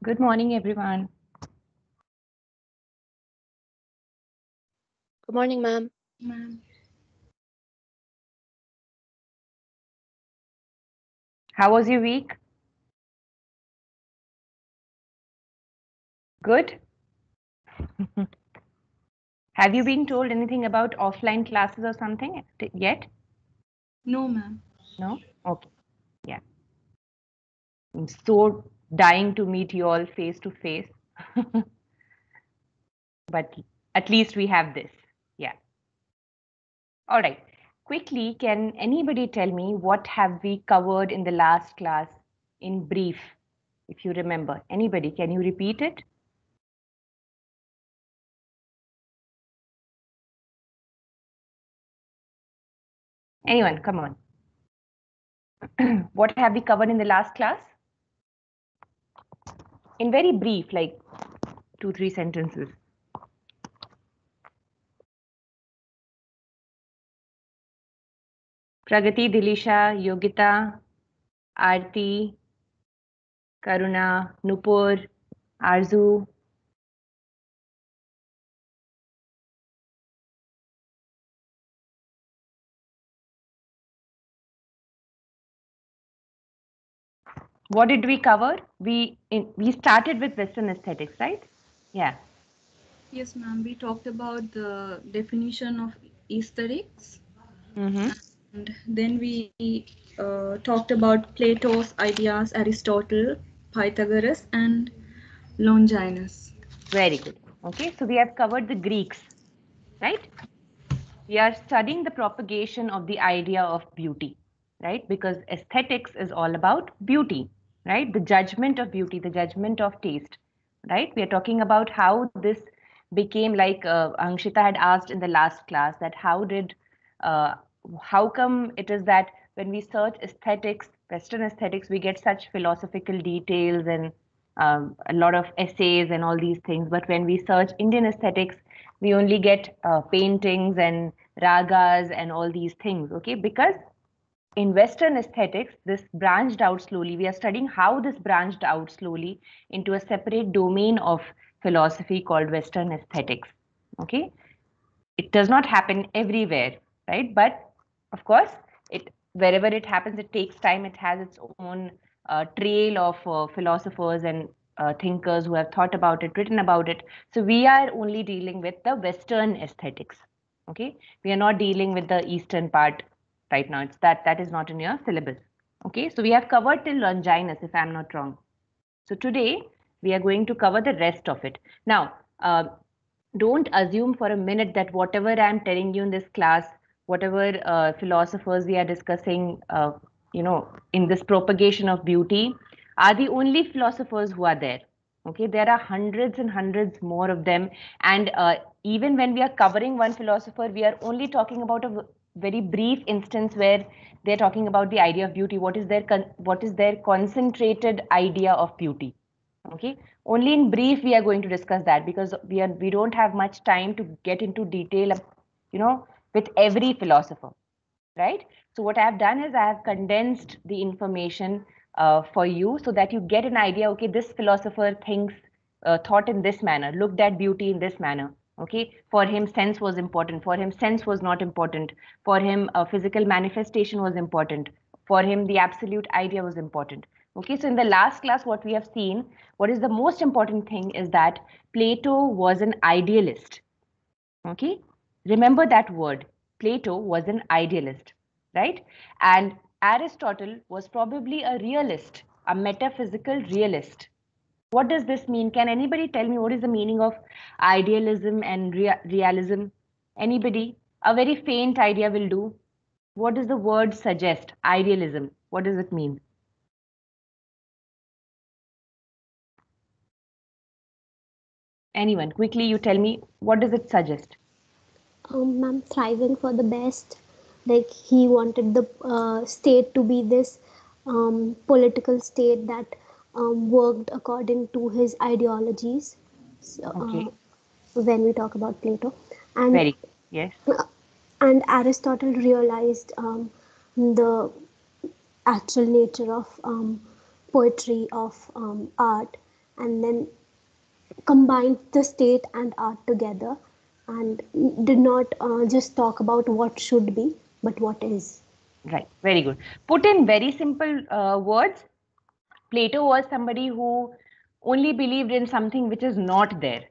Good morning, everyone. Good morning, ma'am. Ma'am. How was your week? Good? Have you been told anything about offline classes or something yet? No, ma'am. No? Okay. Yeah. I'm so dying to meet you all face to face. But at least we have this. Yeah. All right. Quickly, can anybody tell me what have we covered in the last class in brief, if you remember? Anybody, can you repeat it? Anyone, come on. What have we covered in the last class? In very brief, like 2, 3 sentences. Pragati, Dilisha, Yogita, Aarti, Karuna, Nupur, Arzu. What did we cover? We started with Western aesthetics, right? Yeah. Yes, ma'am. We talked about the definition of aesthetics, Mm-hmm. and then we talked about Plato's ideas, Aristotle, Pythagoras, and Longinus. Very good. Okay, so we have covered the Greeks, right? We are studying the propagation of the idea of beauty, right? Because aesthetics is all about beauty, right? The judgment of beauty, the judgment of taste, right? We are talking about how this became, like Angshita had asked in the last class, that uh, how come it is that when we search aesthetics, Western aesthetics, we get such philosophical details and a lot of essays and all these things. But when we search Indian aesthetics, we only get paintings and ragas and all these things, okay? Because in Western aesthetics, this branched out slowly. We are studying how this branched out slowly into a separate domain of philosophy called Western aesthetics, okay? It does not happen everywhere, right? But of course, it wherever it happens, it takes time. It has its own trail of philosophers and thinkers who have thought about it, written about it. So we are only dealing with the Western aesthetics. Okay, we are not dealing with the Eastern part right now. It's that is not in your syllabus. Okay, so we have covered till Longinus, if I'm not wrong. So today we are going to cover the rest of it. Now, don't assume for a minute that whatever I'm telling you in this class, whatever philosophers we are discussing, in this propagation of beauty, are the only philosophers who are there. Okay, there are hundreds and hundreds more of them, and even when we are covering one philosopher, we are only talking about a very brief instance where they're talking about the idea of beauty. What is their concentrated idea of beauty? Okay, only in brief we are going to discuss that, because we don't have much time to get into detail, with every philosopher, right? So what I have done is I have condensed the information for you, so that you get an idea. Okay, this philosopher thought in this manner, looked at beauty in this manner. Okay, for him sense was important, for him sense was not important, for him physical manifestation was important, for him the absolute idea was important. Okay, so in the last class, what we have seen, what is the most important thing is that Plato was an idealist. Okay, remember that word. Plato was an idealist, right? And Aristotle was probably a realist, a metaphysical realist. What does this mean? Can anybody tell me what is the meaning of idealism and realism? Anybody? A very faint idea will do. What does the word suggest? Idealism. What does it mean? Anyone? Quickly, you tell me, what does it suggest? Ma'am, thriving for the best. Like he wanted the state to be this political state that worked according to his ideologies. So, Okay, when we talk about Plato, and very good. Yes. and Aristotle realized the actual nature of poetry, of art, and then combined the state and art together, and did not just talk about what should be, but what is. Right, very good. Put in very simple words, Plato was somebody who only believed in something which is not there,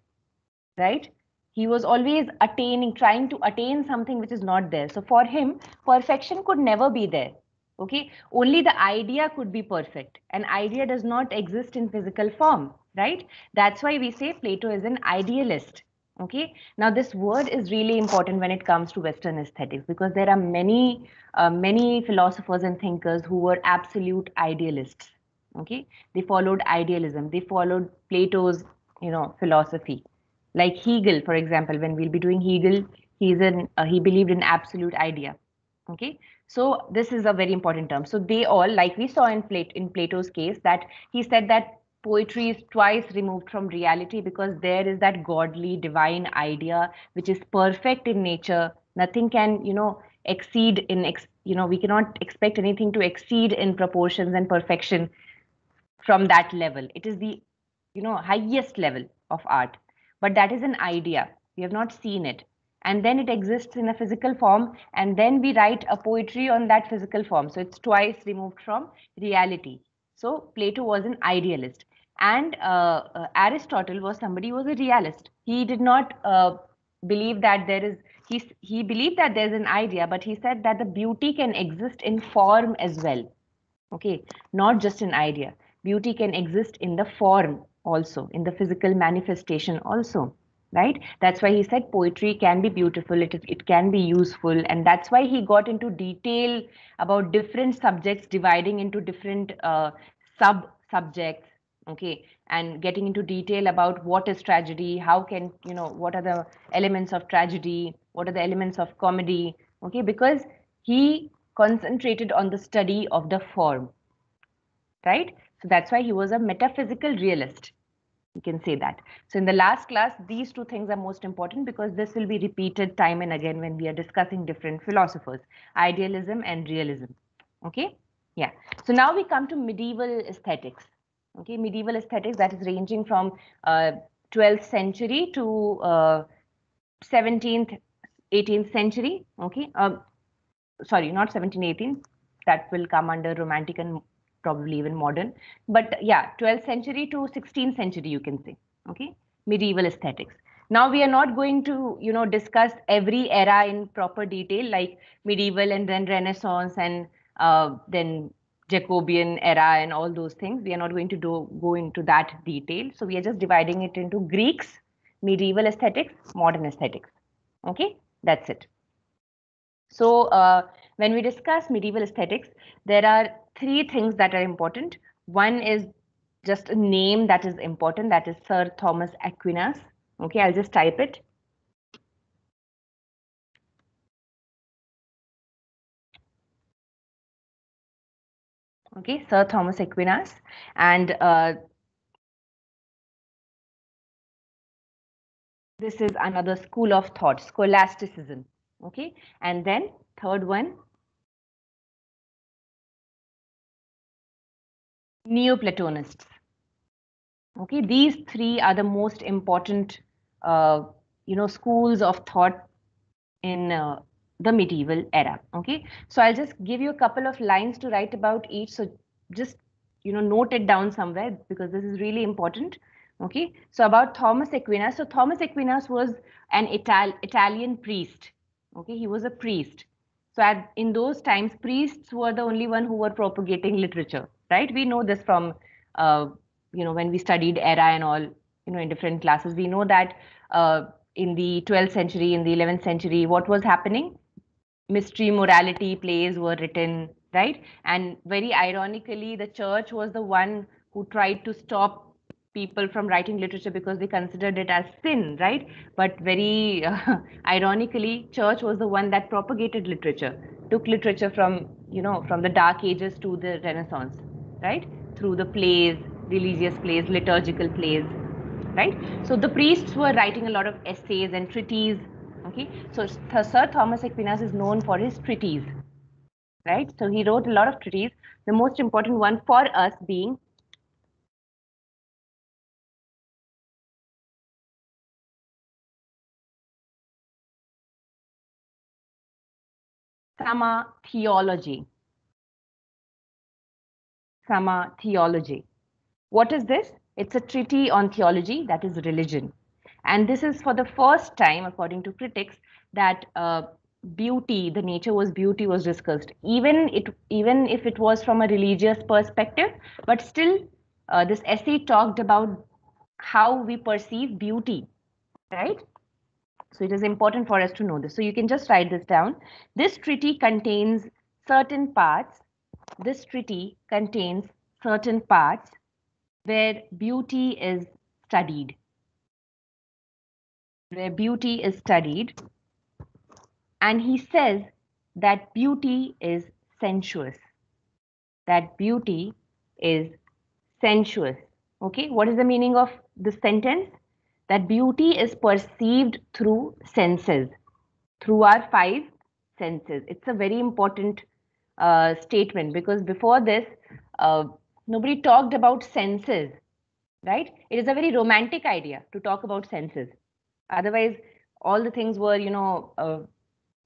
right? He was always attaining, trying to attain something which is not there. So for him, perfection could never be there. Okay, only the idea could be perfect. An idea does not exist in physical form, right? That's why we say Plato is an idealist. Okay, now this word is really important when it comes to Western aesthetics, because there are many philosophers and thinkers who were absolute idealists. Okay, they followed idealism, they followed Plato's philosophy, like Hegel, for example. When we'll be doing Hegel, he believed in absolute idea. Okay, so this is a very important term. So they all, like we saw in Plato's case, that he said that poetry is twice removed from reality, because there is that godly divine idea which is perfect in nature. Nothing can exceed we cannot expect anything to exceed in proportions and perfection from that level. It is the highest level of art, but that is an idea. We have not seen it, and then it exists in a physical form, and then we write a poetry on that physical form. So it's twice removed from reality. So Plato was an idealist, and Aristotle was somebody who was a realist. He did not believe that there is he believed that there's an idea, but he said that the beauty can exist in form as well. Okay, not just an idea. Beauty can exist in the form also, in the physical manifestation also, right? That's why he said poetry can be beautiful, it can be useful, and that's why he got into detail about different subjects, dividing into different sub subjects. Okay, and getting into detail about what is tragedy, how can what are the elements of tragedy, what are the elements of comedy. Okay, because he concentrated on the study of the form, right? So that's why he was a metaphysical realist. You can say that. So in the last class, these two things are most important, because this will be repeated time and again when we are discussing different philosophers, idealism and realism. Okay? Yeah. So now we come to medieval aesthetics. Okay, medieval aesthetics, that is ranging from 12th century to 17th, 18th century. Okay, sorry, not 17, 18. That will come under romantic and probably even modern. But yeah, 12th century to 16th century, you can say. Okay, medieval aesthetics. Now we are not going to, discuss every era in proper detail, like medieval and then Renaissance and then Jacobean era and all those things. We are not going to go into that detail. So we are just dividing it into Greeks, medieval aesthetics, modern aesthetics. Okay, that's it. So when we discuss medieval aesthetics, there are three things that are important. One is just a name that is important, that is Sir Thomas Aquinas. Okay, I'll just type it. Okay, Sir Thomas Aquinas. And this is another school of thought, scholasticism. Okay, and then third one, Neoplatonists. Okay, these three are the most important, schools of thought in the medieval era. Okay, so I'll just give you a couple of lines to write about each. So just note it down somewhere, because this is really important. Okay, so about Thomas Aquinas. So Thomas Aquinas was an Italian priest. Okay, he was a priest. So in those times, priests were the only one who were propagating literature, right? We know this from when we studied era and all, in different classes. We know that in the 12th century, in the 11th century, what was happening? Mystery morality plays were written, right? And very ironically, the church was the one who tried to stop people from writing literature, because they considered it as sin, right? But very ironically, church was the one that propagated literature, took literature from from the dark ages to the Renaissance, right? Through the plays, religious plays, liturgical plays, right? So the priests were writing a lot of essays and treatises. Okay, so Sir Thomas Aquinas is known for his treatise, right? So he wrote a lot of treatises. The most important one for us being Samatheology. Samatheology. What is this? It's a treatise on theology, that is religion. And this is for the first time, according to critics, that beauty, the nature was beauty, was discussed. Even if it was from a religious perspective, but still, this essay talked about how we perceive beauty, right? So it is important for us to know this. So you can just write this down. This treatise contains certain parts. This treatise contains certain parts where beauty is studied. Where beauty is studied. And he says that beauty is sensuous. That beauty is sensuous. Okay, what is the meaning of this sentence? That beauty is perceived through senses, through our five senses. It's a very important statement, because before this, nobody talked about senses, right? It is a very romantic idea to talk about senses. Otherwise, all the things were,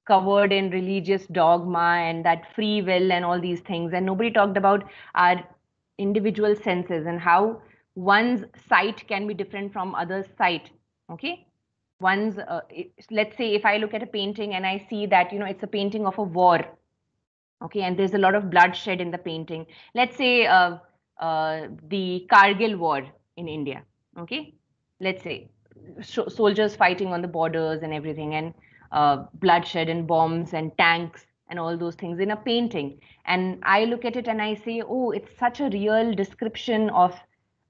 covered in religious dogma and that free will and all these things. And nobody talked about our individual senses and how one's sight can be different from other's sight. Okay. Let's say if I look at a painting and I see that, it's a painting of a war. Okay. And there's a lot of bloodshed in the painting. Let's say the Kargil war in India. Okay. Let's say soldiers fighting on the borders and everything, and bloodshed and bombs and tanks and all those things in a painting. And I look at it and I say, oh, it's such a real description of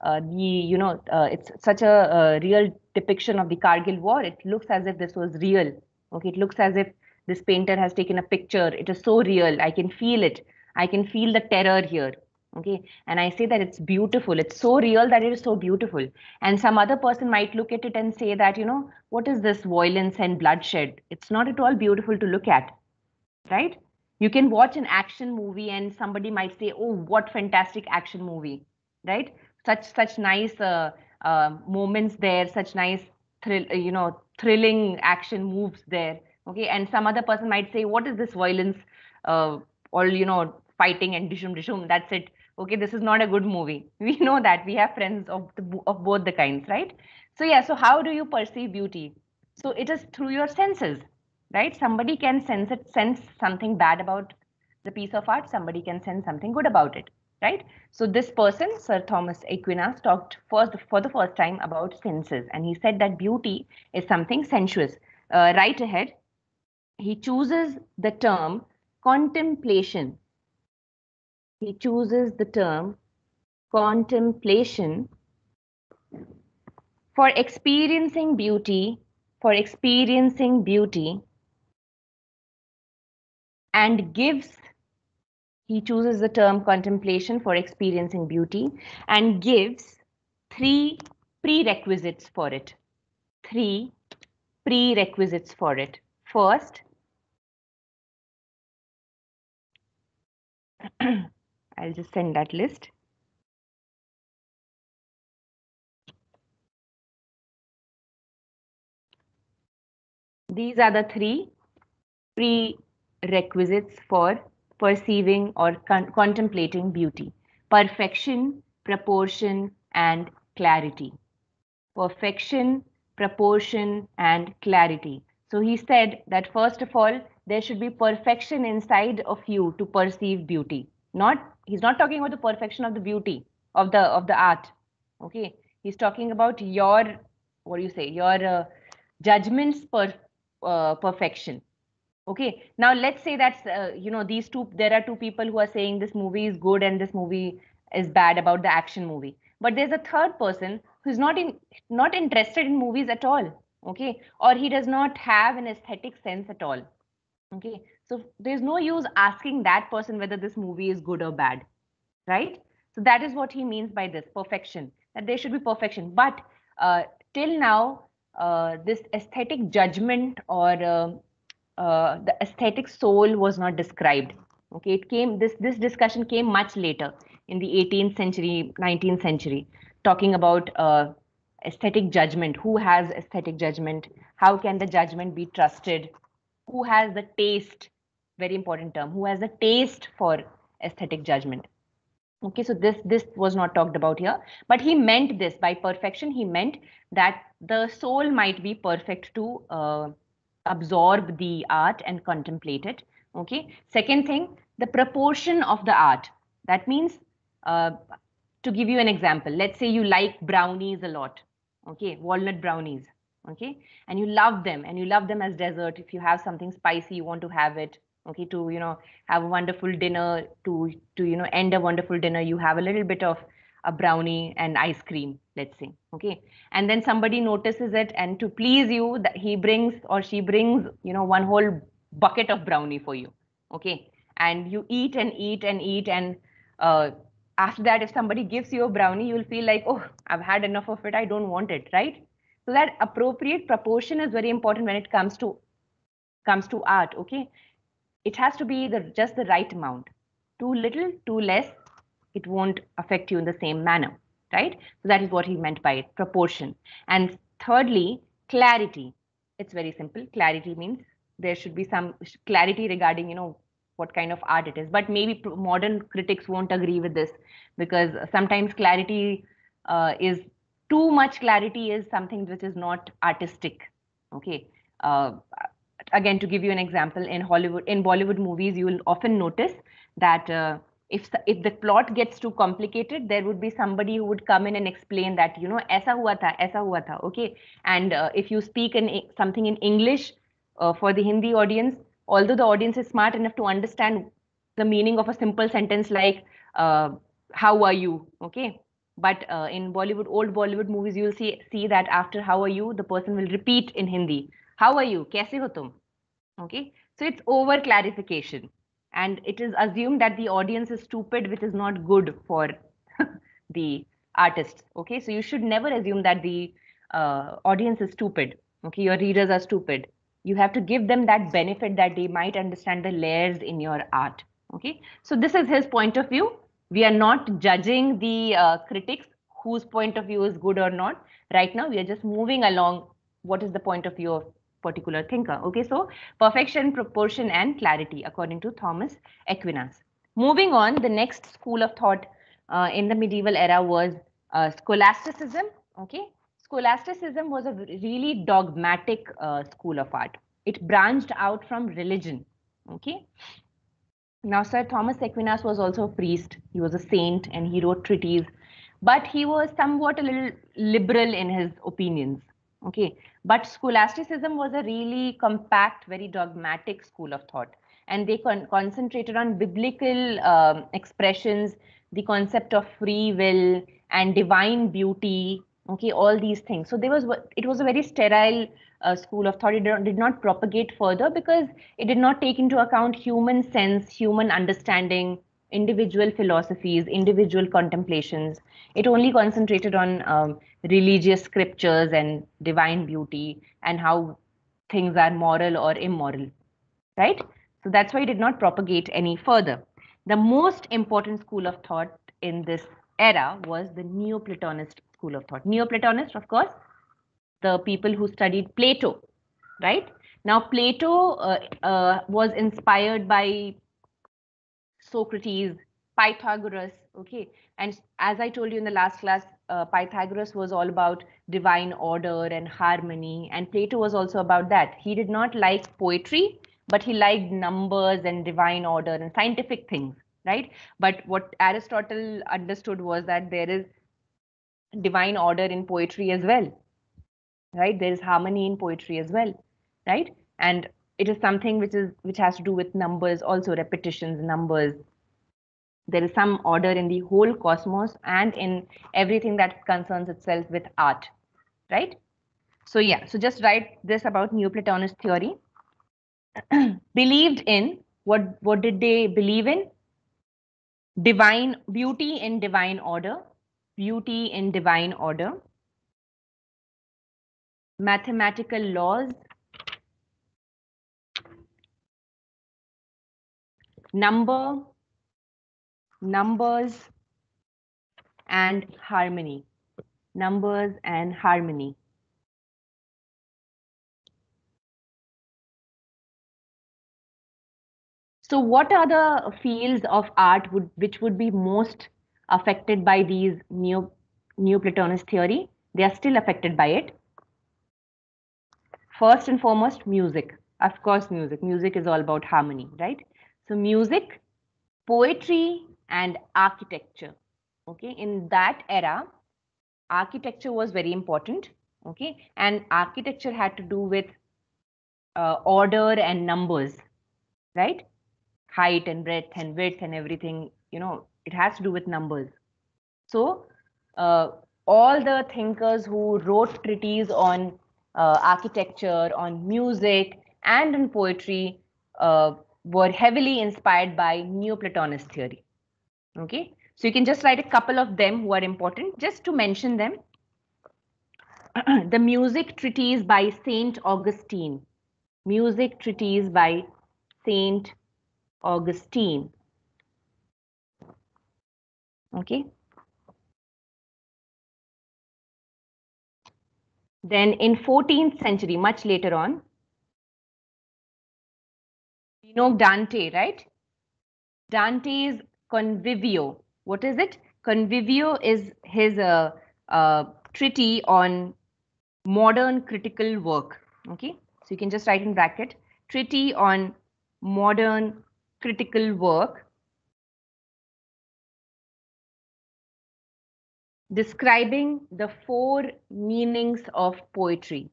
it's such a real depiction of the Kargil war. It looks as if this was real. Okay, it looks as if this painter has taken a picture. It is so real. I can feel it. I can feel the terror here. Okay, and I say that it's beautiful. It's so real that it is so beautiful. And some other person might look at it and say that, what is this violence and bloodshed? It's not at all beautiful to look at, right? You can watch an action movie and somebody might say, oh, what fantastic action movie, right? Such nice moments there, such nice thrilling action moves there. Okay, and some other person might say, what is this violence? All fighting and dishum dishum. That's it. Okay, this is not a good movie. We know that. We have friends of both the kinds, right? So yeah. So how do you perceive beauty? So it is through your senses, right? Somebody can sense something bad about the piece of art. Somebody can sense something good about it, right? So this person, Sir Thomas Aquinas, talked for the first time about senses, and he said that beauty is something sensuous. Right ahead, he chooses the term contemplation. He chooses the term contemplation for experiencing beauty, and he chooses the term contemplation for experiencing beauty and gives three prerequisites for it. First, I'll just send that list. These are the three prerequisites for perceiving or contemplating beauty: perfection, proportion, and clarity. Perfection, proportion, and clarity. So he said that first of all, there should be perfection inside of you to perceive beauty. He's not talking about the perfection of the beauty of the art. Okay, he's talking about your judgment's perfection. Okay, now let's say that's there are two people who are saying this movie is good and this movie is bad about the action movie. But there's a third person who's not interested in movies at all. Okay, or he does not have an aesthetic sense at all. Okay, so there's no use asking that person whether this movie is good or bad, right? So that is what he means by this perfection, that there should be perfection. But till now, this aesthetic judgment or the aesthetic soul was not described. Okay, this discussion came much later in the 18th century, 19th century, talking about aesthetic judgment. Who has aesthetic judgment? How can the judgment be trusted? Who has the taste? very important term, who has a taste for aesthetic judgment. Okay, so this was not talked about here, but he meant this by perfection. He meant that the soul might be perfect to absorb the art and contemplate it. Okay. Second thing, the proportion of the art. That means, to give you an example, let's say you like brownies a lot. Okay, walnut brownies. Okay, and you love them, and you love them as dessert. If you have something spicy, you want to have it. Okay, to have a wonderful dinner, to end a wonderful dinner, you have a little bit of a brownie and ice cream, let's say. Okay, and then somebody notices it, and to please you, that he brings or she brings one whole bucket of brownie for you. Okay, and you eat and eat and eat, and after that, if somebody gives you a brownie, you'll feel like, oh, I've had enough of it, I don't want it, right? So that appropriate proportion is very important when it comes to art. Okay, it has to be just the right amount. Too little, too less, it won't affect you in the same manner, right? So that is what he meant by it, proportion. And thirdly, clarity. It's very simple. Clarity means there should be some clarity regarding what kind of art it is. But maybe modern critics won't agree with this, because sometimes clarity is too much. Clarity is something which is not artistic. Okay. Again, to give you an example, in Bollywood movies, you will often notice that if the plot gets too complicated, there would be somebody who would come in and explain that aisa hua tha, okay. And if you speak something in English for the Hindi audience, although the audience is smart enough to understand the meaning of a simple sentence like how are you, okay, but in old Bollywood movies, you'll see that after how are you, the person will repeat in Hindi, how are you, kaise ho tum. Okay, so it's over clarification, and it is assumed that the audience is stupid, which is not good for the artists. Okay, so you should never assume that the audience is stupid. Okay, your readers are stupid. You have to give them that benefit that they might understand the layers in your art. Okay, so this is his point of view. We are not judging the critics whose point of view is good or not. Right now, we are just moving along what is the point of view of particular thinker. Okay, so perfection, proportion, and clarity, according to Thomas Aquinas. Moving on, the next school of thought in the medieval era was scholasticism. Okay, scholasticism was a really dogmatic school of art. It branched out from religion. Okay, now, Sir Thomas Aquinas was also a priest. He was a saint and he wrote treatises, but he was somewhat a little liberal in his opinions. Okay, but scholasticism was a really compact, very dogmatic school of thought, and they concentrated on biblical expressions, the concept of free will and divine beauty. Okay, all these things. So it was a very sterile school of thought. It did not propagate further because it did not take into account human sense, human understanding, individual philosophies, individual contemplations. It only concentrated on religious scriptures and divine beauty and how things are moral or immoral, right? So that's why it did not propagate any further. The most important school of thought in this era was the Neoplatonist school of thought. Neoplatonist, of course, the people who studied Plato, right? Now, Plato was inspired by Socrates, Pythagoras, okay? And as I told you in the last class, Pythagoras was all about divine order and harmony, and Plato was also about that. He did not like poetry, but he liked numbers and divine order and scientific things, right? But what Aristotle understood was that there is divine order in poetry as well, right? There is harmony in poetry as well, right? And it is something which has to do with numbers, also repetitions, numbers. There is some order in the whole cosmos and in everything that concerns itself with art, right? So yeah, so just write this about Neoplatonist theory. Believed in what did they believe in? Divine beauty in divine order, beauty in divine order, mathematical laws, numbers, and harmony. Numbers and harmony. So what are the fields of art which would be most affected by these Neoplatonist theory? They are still affected by it. First and foremost, music. Of course, music. Music is all about harmony, right? So music, poetry, and architecture. Okay, in that era, architecture was very important. Okay, and architecture had to do with order and numbers, right? Height and breadth and width and everything, it has to do with numbers. So uh, all the thinkers who wrote treatises on architecture, on music, and on poetry were heavily inspired by Neoplatonist theory. Okay, so you can just write a couple of them who are important, just to mention them. The music treatise by Saint Augustine. Music treatise by Saint Augustine. Okay. Then in 14th century, much later on, you know Dante, right? Dante's Convivio. What is it? Convivio is his treatise on modern critical work. Okay, so you can just write in bracket treatise on modern critical work, describing the four meanings of poetry.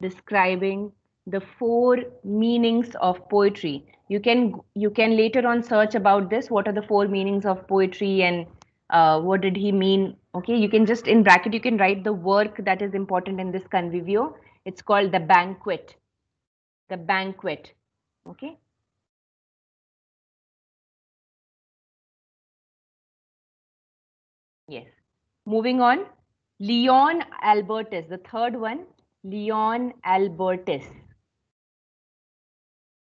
Describing the four meanings of poetry. You can later on search about this. What are the four meanings of poetry and what did he mean? Okay, you can just in bracket you can write the work that is important in this convivio. It's called the banquet. The banquet. Okay. Yes. Moving on. Leon Albertus, the third one. Leon Albertus.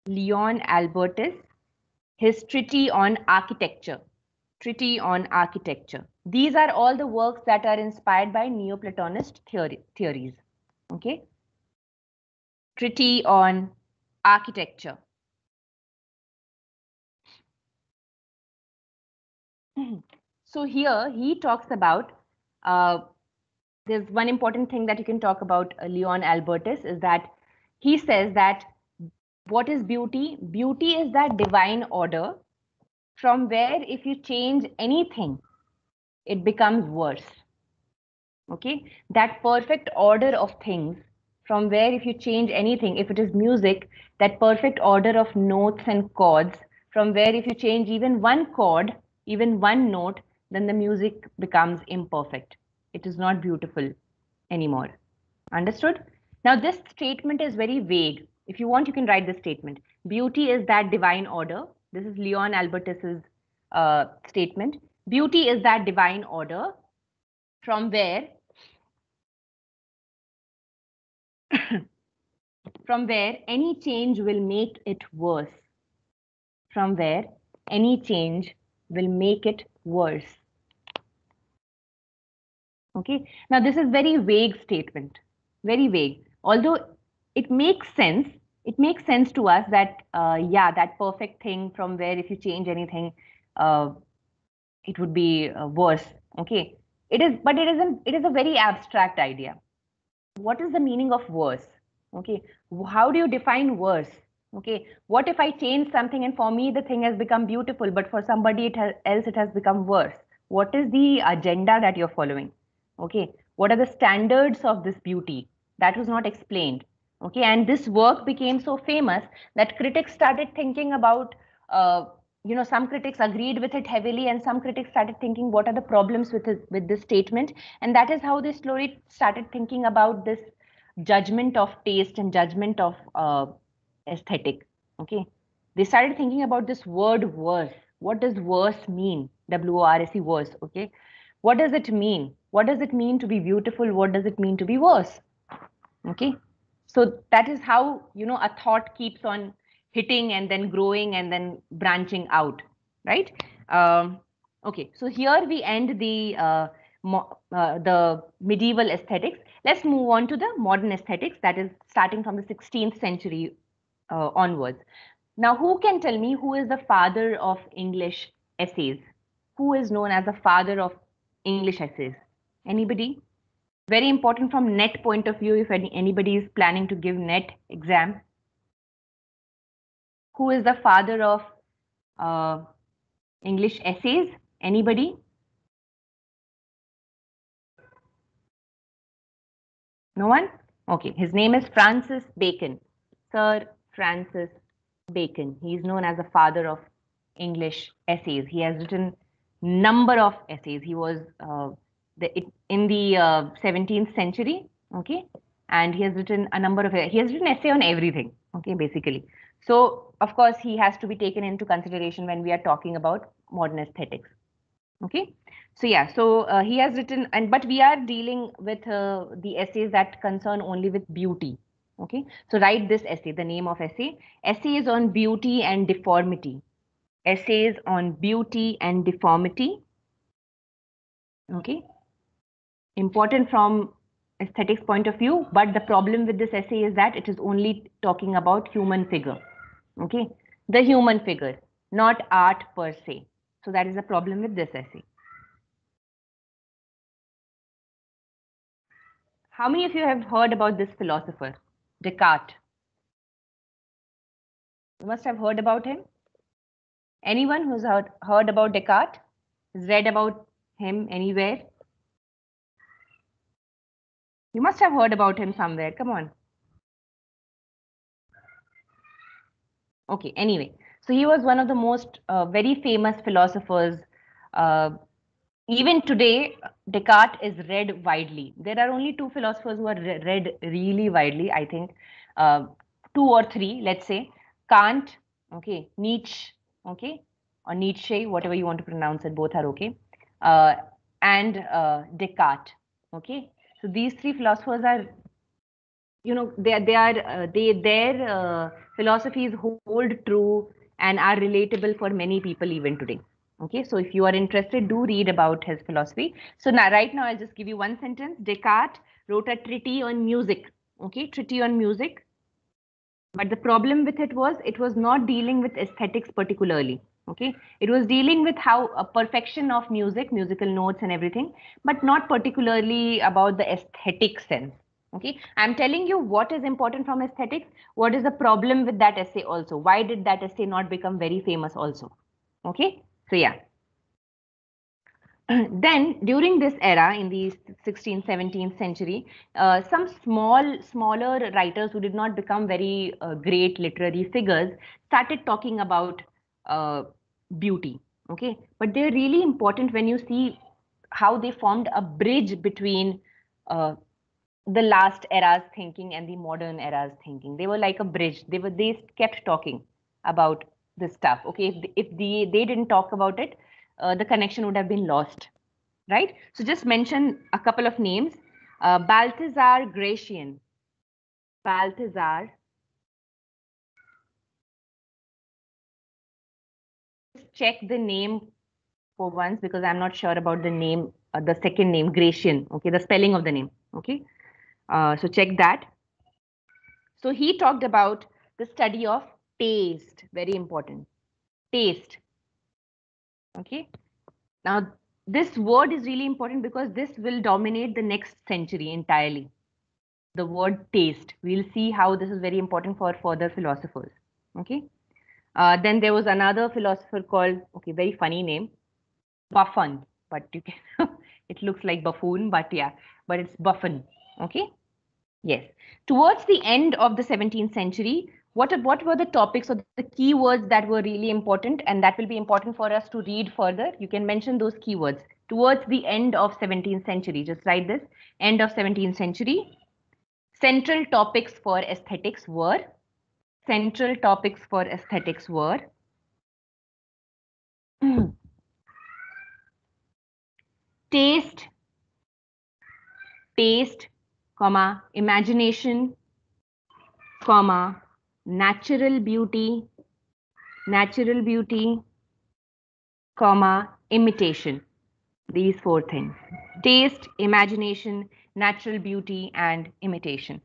Leon Albertus. His treatise on architecture. Treatise on architecture. These are all the works that are inspired by Neoplatonist theories. Okay. Treatise on architecture. So here he talks about, there's one important thing that you can talk about Leon Albertus is that he says that what is beauty? Beauty is that divine order from where if you change anything, it becomes worse. Okay, that perfect order of things from where if you change anything, if it is music, that perfect order of notes and chords from where if you change even one chord, even one note, then the music becomes imperfect. It is not beautiful anymore. Understood? Now this statement is very vague. If you want, you can write this statement. Beauty is that divine order. This is Leon Albertus's statement. Beauty is that divine order from where from where any change will make it worse. From where any change will make it worse. Okay. Now this is very vague statement. Very vague. Although it makes sense. It makes sense to us that yeah, that perfect thing from where if you change anything, uh, it would be worse. Okay. It is, but it isn't. It is a very abstract idea. What is the meaning of worse? Okay, how do you define worse? Okay, what if I change something and for me the thing has become beautiful, but for somebody else it has become worse? What is the agenda that you're following? Okay, what are the standards of this beauty? That was not explained. Okay, and this work became so famous that critics started thinking about uh, some critics agreed with it heavily and some critics started thinking what are the problems with this statement, and that is how they slowly started thinking about this judgment of taste and judgment of aesthetic. Okay, they started thinking about this word worse. What does worse mean? WORSE, worse. Okay, what does it mean? What does it mean to be beautiful? What does it mean to be worse? Okay, so that is how a thought keeps on hitting and then growing and then branching out, right? Okay, so here we end the medieval aesthetics. Let's move on to the modern aesthetics, that is starting from the 16th century onwards. Now, who can tell me who is the father of English essays? Who is known as the father of English essays? Anybody? Very important from net point of view if anybody is planning to give net exam. Who is the father of English essays? Anybody? No one? Okay, his name is Francis Bacon. Sir Francis Bacon. He is known as the father of English essays. He has written number of essays. He was in the 17th century, okay, and he has written a number of. He has written essay on everything, okay, basically. So of course he has to be taken into consideration when we are talking about modern aesthetics, okay. So yeah, so he has written, but we are dealing with the essays that concern only with beauty. Okay, so write this essay, the name of essay. Essays on beauty and deformity. Essays on beauty and deformity. Okay, important from aesthetics point of view, but the problem with this essay is that it is only talking about human figure. Okay, the human figure, not art per se. So that is the problem with this essay. How many of you have heard about this philosopher, Descartes? You must have heard about him. Anyone who's heard about Descartes? Has read about him anywhere? You must have heard about him somewhere. Come on. Okay, anyway. So he was one of the most very famous philosophers. Even today, Descartes is read widely. There are only two philosophers who are read really widely, I think. Two or three, let's say. Kant, okay, Nietzsche, okay, or Nietzsche, whatever you want to pronounce it, both are okay. And Descartes, okay. So these three philosophers are, you know, their philosophies hold true and are relatable for many people even today. Okay, so if you are interested, do read about his philosophy. So now, right now, I'll just give you one sentence. Descartes wrote a treatise on music. Okay, treatise on music. But the problem with it was not dealing with aesthetics particularly. Okay, it was dealing with how a perfection of music, musical notes and everything, but not particularly about the aesthetic sense. Okay, I'm telling you what is important from aesthetics. What is the problem with that essay also? Why did that essay not become very famous also? Okay, so yeah. Then during this era in the 16th 17th century, some smaller writers who did not become very great literary figures started talking about uh, beauty. Okay, but they're really important when you see how they formed a bridge between uh, the last era's thinking and the modern era's thinking. They were like a bridge. They kept talking about this stuff. Okay, if they didn't talk about it, the connection would have been lost, right? So just mention a couple of names. Balthazar Gracian. Balthazar. Check the name for once because I'm not sure about the name, the second name, Gracian. Okay, the spelling of the name. Okay, so check that. So he talked about the study of taste. Very important. Taste. Okay. Now, this word is really important because this will dominate the next century entirely. The word taste. We'll see how this is very important for further philosophers. Okay. Then there was another philosopher called, okay, very funny name, Buffon. But you can, it looks like buffoon, but yeah, but it's Buffon. Okay. Yes. Towards the end of the 17th century, what were the topics or the keywords that were really important and that will be important for us to read further? You can mention those keywords. Towards the end of 17th century, just write this, end of 17th century. Central topics for aesthetics were, central topics for aesthetics were taste, comma, imagination, comma, natural beauty, comma, imitation. These four things: taste, imagination, natural beauty, and imitation.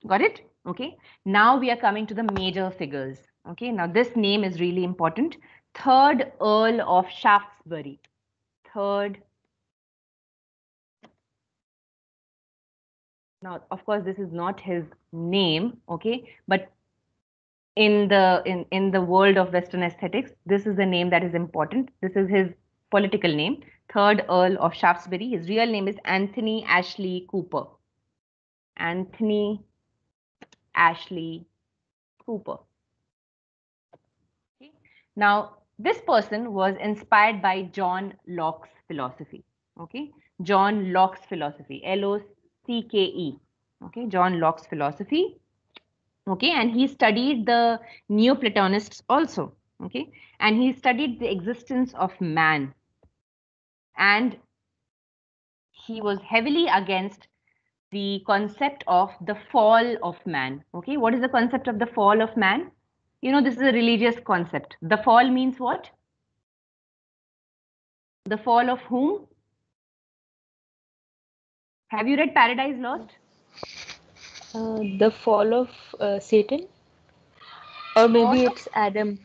Got it? Okay, now we are coming to the major figures. Okay, now this name is really important. Third Earl of Shaftesbury. Third. Now, of course, this is not his name, okay, but in the world of Western aesthetics, this is the name that is important. This is his political name, Third Earl of Shaftesbury. His real name is Anthony Ashley Cooper. Anthony Ashley Cooper. Okay. Now, this person was inspired by John Locke's philosophy. Okay, John Locke's philosophy, Locke. Okay, John Locke's philosophy. Okay, and he studied the Neoplatonists also. Okay, and he studied the existence of man, and he was heavily against the concept of the fall of man. Okay, what is the concept of the fall of man? You know, this is a religious concept. The fall means what? The fall of whom? Have you read Paradise Lost? The fall of Satan, or maybe it's Adam.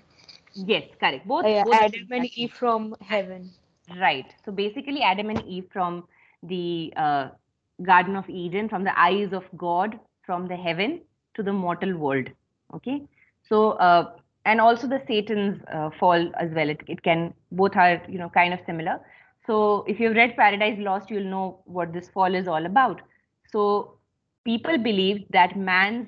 Yes, correct. Both, Yeah, both Adam and Eve from heaven. right. So basically, Adam and Eve from the Garden of Eden, from the eyes of God, from the heaven to the mortal world. Okay. So, and also the Satan's fall as well. It can, both are, you know, kind of similar. So if you've read Paradise Lost, you'll know what this fall is all about. So people believed that man's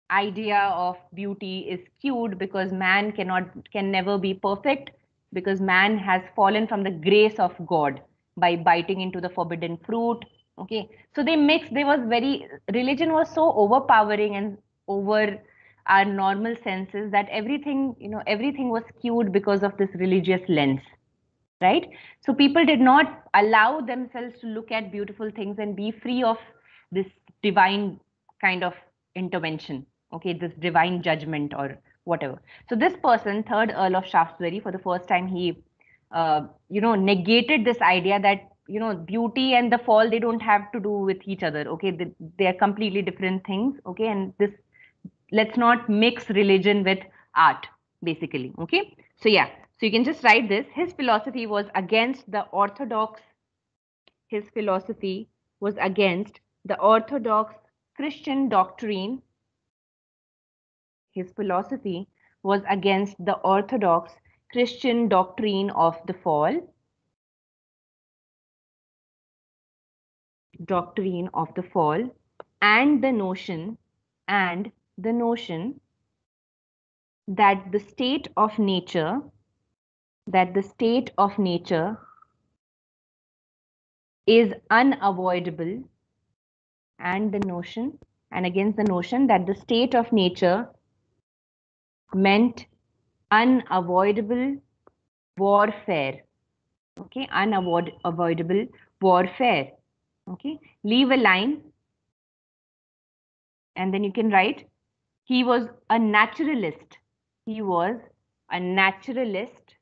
idea of beauty is skewed because man can never be perfect, because man has fallen from the grace of God by biting into the forbidden fruit. Okay, so there was very, religion was so overpowering and over our normal senses that everything, you know, everything was skewed because of this religious lens, right? So people did not allow themselves to look at beautiful things and be free of this divine kind of intervention, okay, this divine judgment or whatever. So this person, Third Earl of Shaftesbury, for the first time, he, negated this idea that, you know, beauty and the fall, they don't have to do with each other, okay, they are completely different things, okay, and this, let's not mix religion with art, basically, okay. So yeah, so you can just write this. His philosophy was against the orthodox, his philosophy was against the orthodox Christian doctrine. His philosophy was against the orthodox Christian doctrine of the fall, and and the notion that the state of nature, is unavoidable, and the notion, and against the notion that the state of nature meant unavoidable warfare. Okay, unavoidable warfare. Okay, leave a line and then you can write, he was a naturalist. He was a naturalist.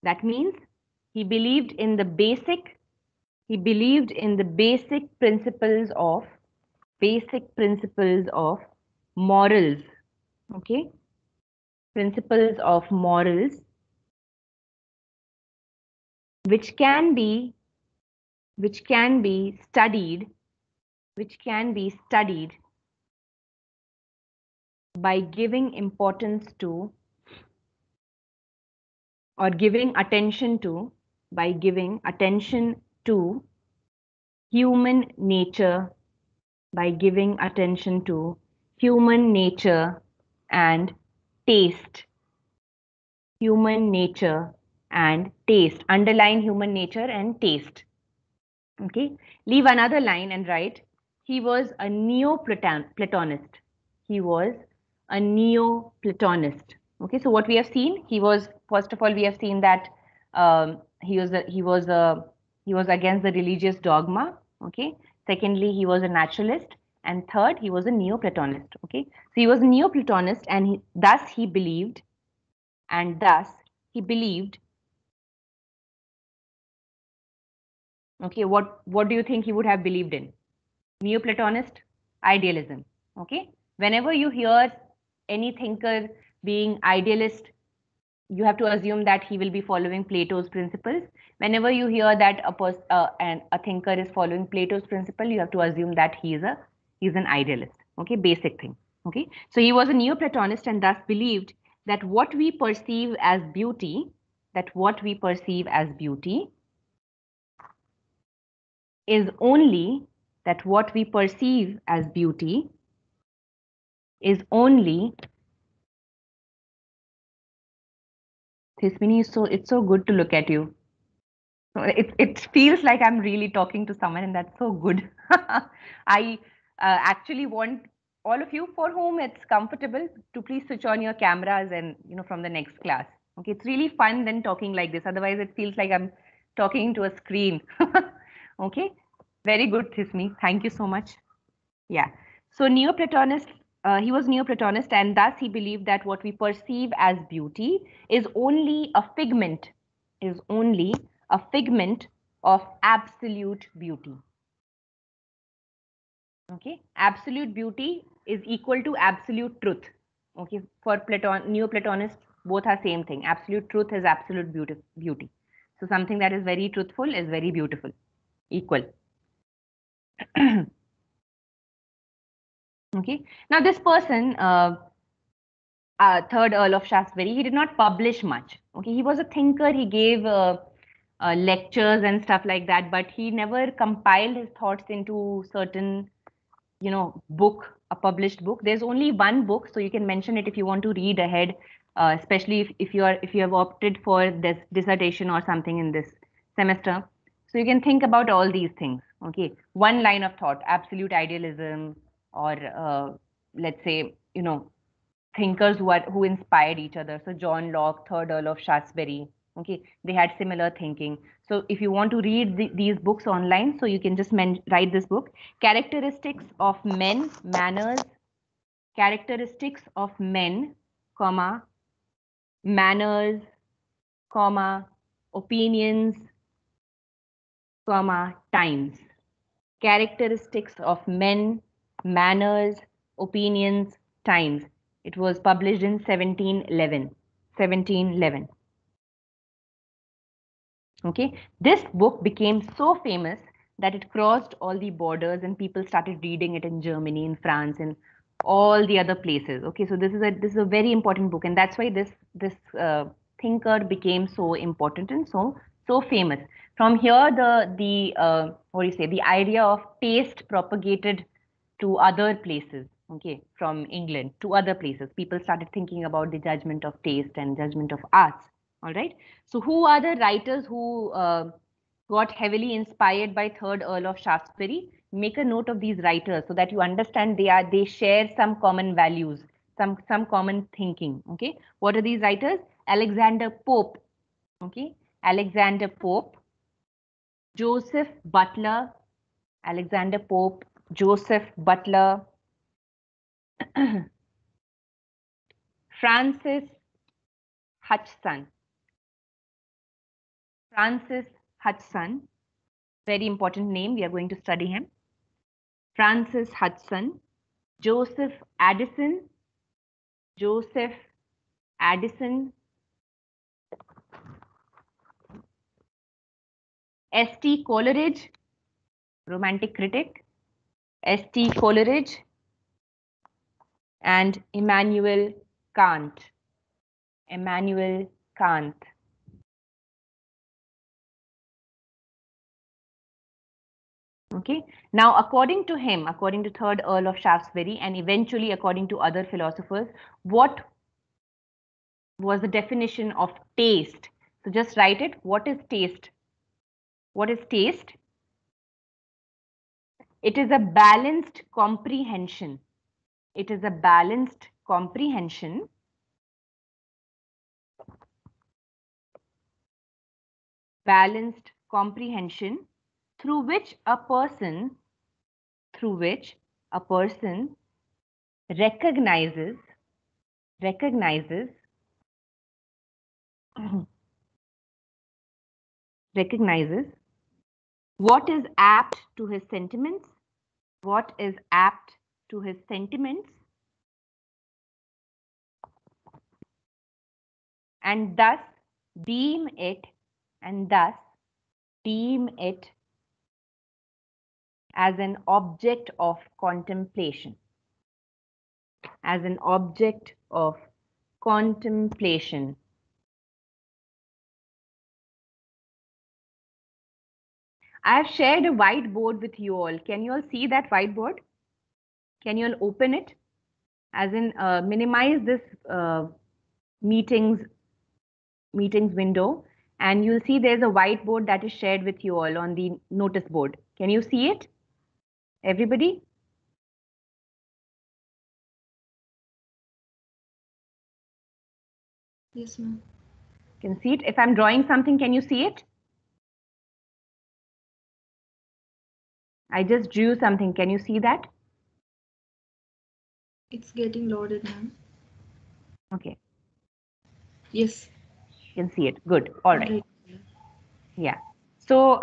That means he believed in the basic principles of morals. Okay, principles of morals, which can be studied by giving importance to, or giving attention to, human nature, and taste. Human nature and taste. Underline human nature and taste. Okay. Leave another line and write, he was a Neoplatonist. He was a Neoplatonist. Okay. So what we have seen, he was, first of all, we have seen that he was against the religious dogma. Okay. Secondly, he was a naturalist. And third, he was a Neoplatonist. Okay. So he was a Neoplatonist, and thus he believed Okay, what do you think he would have believed in? Neoplatonist idealism. Okay, whenever you hear any thinker being idealist, you have to assume that he will be following Plato's principles. Whenever you hear that a thinker is following Plato's principle, you have to assume that he's an idealist. Okay, basic thing. Okay, so he was a Neoplatonist and thus believed that what we perceive as beauty, is only that what we perceive as beauty is only. Thismini, it's so good to look at you. It feels like I'm really talking to someone, and that's so good. I actually want all of you for whom it's comfortable to please switch on your cameras and from the next class. Okay, it's really fun then talking like this. Otherwise, it feels like I'm talking to a screen. Okay, very good, Thismi. Thank you so much. Yeah. So Neoplatonist, he was Neoplatonist, and thus he believed that what we perceive as beauty is only a figment, of absolute beauty. Okay, absolute beauty is equal to absolute truth. Okay, for Neoplatonists, both are same thing. Absolute truth is absolute beauty. So something that is very truthful is very beautiful, equal. Okay. Now this person, third Earl of Shaftesbury, he did not publish much. Okay, he was a thinker. He gave lectures and stuff like that, but he never compiled his thoughts into certain, book, a published book. There's only one book, so you can mention it if you want to read ahead, especially if you have opted for this dissertation or something in this semester. So you can think about all these things. Okay, one line of thought: absolute idealism, or let's say, thinkers who inspired each other. So John Locke, third Earl of Shaftesbury. Okay, they had similar thinking. So if you want to read these books online, so you can just write this book: Characteristics of Men, Manners, Characteristics of Men, comma, Manners, comma, Opinions, comma, Times. Characteristics of Men, Manners, Opinions, Times. It was published in 1711. 1711. Okay, this book became so famous that it crossed all the borders and people started reading it in Germany, in France, and all the other places. Okay, so this is a very important book, and that's why this thinker became so important and so famous. From here, the what do you say? The idea of taste propagated to other places. Okay, from England to other places, people started thinking about the judgment of taste and judgment of arts. All right. So who are the writers who got heavily inspired by third Earl of Shaftesbury? Make a note of these writers so that you understand they share some common values, some common thinking. Okay. What are these writers? Alexander Pope. Okay. Alexander Pope, Joseph Butler, Alexander Pope, Joseph Butler, Francis Hutcheson. Francis Hutcheson, very important name. We are going to study him. Francis Hutcheson, Joseph Addison, S.T. Coleridge, romantic critic, S.T. Coleridge, and Immanuel Kant. Immanuel Kant. Okay. Now, according to him, according to third Earl of Shaftesbury, and eventually according to other philosophers, what was the definition of taste? So just write it. What is taste? What is taste? It is a balanced comprehension. It is a balanced comprehension through which a person recognizes What is apt to his sentiments? What is apt to his sentiments? And thus deem it, and thus deem it as an object of contemplation. As an object of contemplation. I have shared a whiteboard with you all. Can you all see that whiteboard? Can you all open it? As in minimize this meetings window, and you'll see there's a whiteboard that is shared with you all on the notice board. Can you see it? Everybody? Yes, ma'am. Can see it? If I'm drawing something, can you see it? I just drew something. Can you see that? It's getting loaded, ma'am. Okay. Yes. You can see it. Good. All right. Alright. Yeah. So,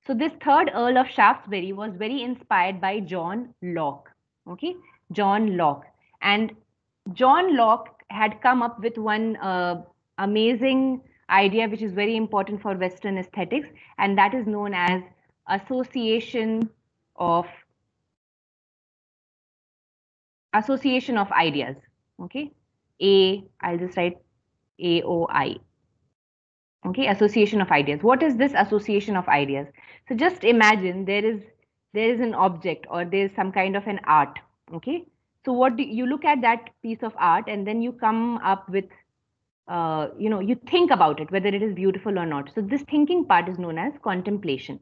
so this third Earl of Shaftesbury was very inspired by John Locke. Okay, John Locke. And John Locke had come up with one amazing idea which is very important for Western aesthetics, and that is known as association of ideas. Okay, I'll just write AOI. Okay, association of ideas. What is this association of ideas? So just imagine there is an object, or there is some kind of an art. Okay, so what do you look at that piece of art, and then you come up with you think about it, whether it is beautiful or not. So this thinking part is known as contemplation.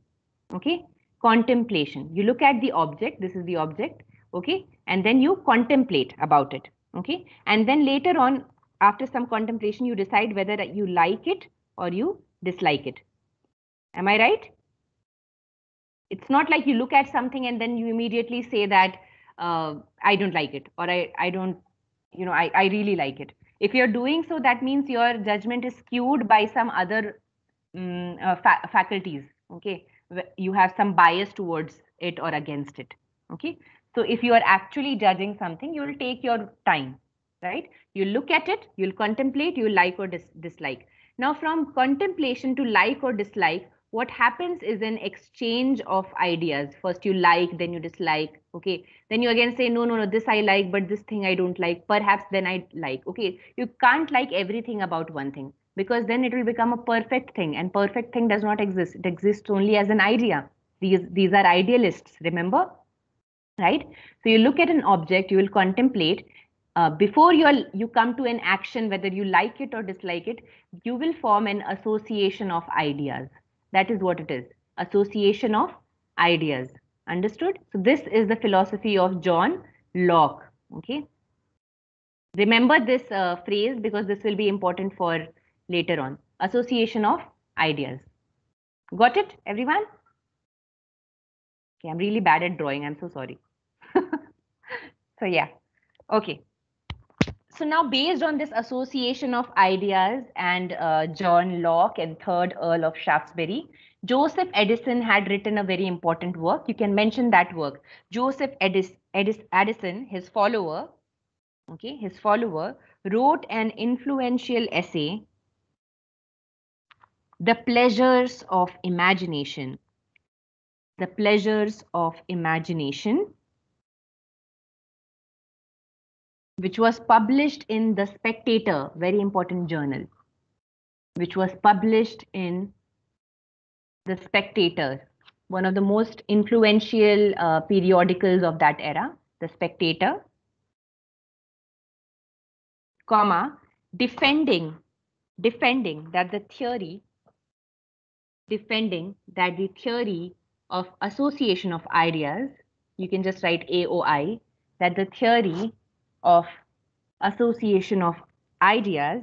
Okay, contemplation. You look at the object, this is the object, okay, and then you contemplate about it. Okay, and then later on, after some contemplation, you decide whether you like it or you dislike it. Am I right? It's not like you look at something and then you immediately say that I don't like it, or I don't, I really like it. If you're doing so, that means your judgment is skewed by some other faculties. Okay, you have some bias towards it or against it. Okay, so if you are actually judging something, you will take your time, right? You look at it, you'll contemplate, you like or dislike. Now, from contemplation to like or dislike, what happens is an exchange of ideas. First you like, then you dislike. Okay, then you again say no, this I like, but this thing I don't like. Perhaps then I like. Okay, you can't like everything about one thing, because then it will become a perfect thing, and perfect thing does not exist. It exists only as an idea. These are idealists, remember, right? So you look at an object, you will contemplate. Before you come to an action, whether you like it or dislike it, you will form an association of ideas. That is what it is. Association of ideas. Understood? So this is the philosophy of John Locke. Okay. Remember this phrase, because this will be important for later on. Association of ideas. Got it, everyone? Okay, I'm really bad at drawing. I'm so sorry. So yeah. Okay. So now, based on this association of ideas and John Locke and third Earl of Shaftesbury, Joseph Edison had written a very important work. You can mention that work. Joseph Edison, his follower, wrote an influential essay, The Pleasures of Imagination. The Pleasures of Imagination, which was published in The Spectator, very important journal, which was published in The Spectator, one of the most influential periodicals of that era, The Spectator, comma, defending that the theory of association of ideas, you can just write AOI, that the theory of association of ideas